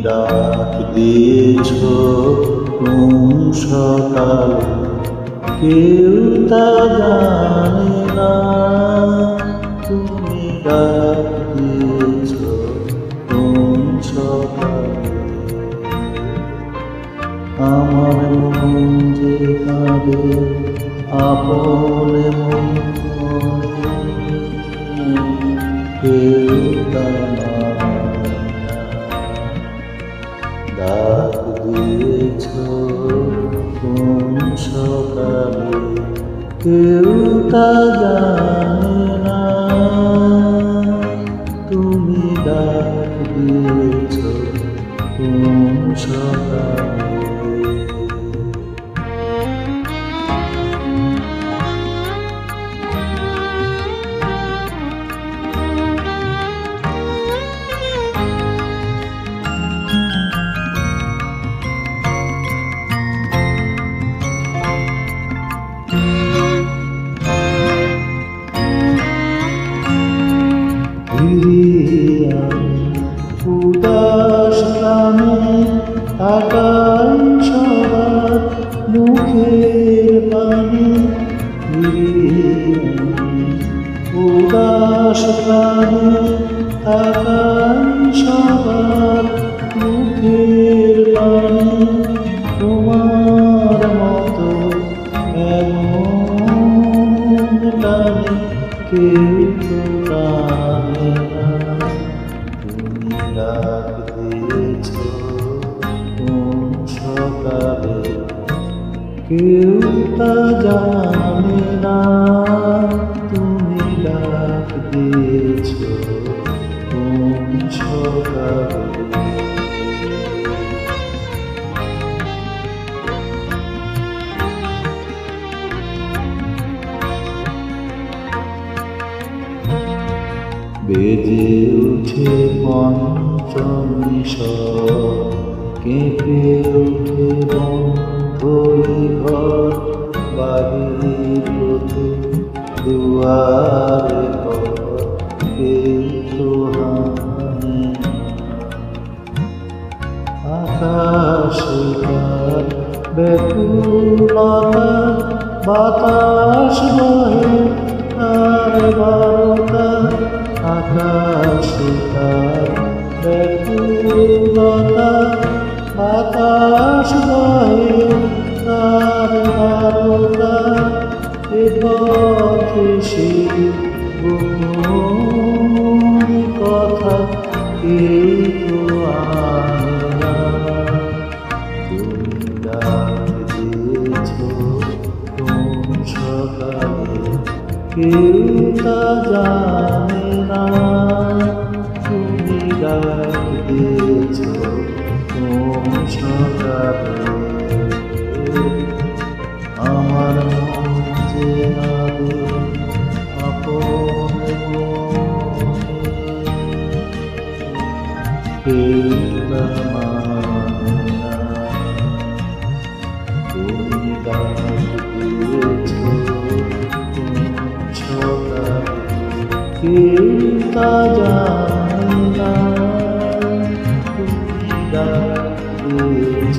ডাক দিয়েছ কোন সকালে, কেউ তা জানে না। তুমি ডাক দিয়েছ কোন সকালে, আমার মন যে কাঁদে আপনে মনে, কেউ তা মানে না। ডাক দিয়েছ কোন সকালে, কেউ তা জানে না। তুমি ডাক দিয়েছ কোন সকালে। উদাস গ্রামে তাকাই সবার মুখের পানে, উদাস গ্রামে তাকাই সবার মুখের পানে। তোমার মতো এমন টানে কেউ তো টানে না। তুমি ডাক দিয়েছ কোন সকালে, কেউ তা জানে না। তুমি ডাক দিয়েছ কোন সকালে। বেজে উঠে পঞ্চমী স্বর, কেঁপে উঠে বন্ধই ঘর, বাড়ির পথে দুয়ারে ঘর, কেউ তো হানে না। আকাশে তার ব্যাকুলতা, বাতাস বহে তার বারতা। আকাশে তার ব্যাকুলতা, বাতাস বহে তার বারতা। এ পথে সে গোপন কথা কেউ তো আনে না। তুমি ডাক দিয়েছ কোন সকালে, কেউ তা জানে না। তুমি ডাক দিয়েছ কোন সকালে, আমার মন যে কাঁদে আপনে মনে, কেউ তা মানে না। তুমি ডাক দিয়েছ কোন সকালে, কেউ তা জানে না। তুমি ডাক দিয়েছ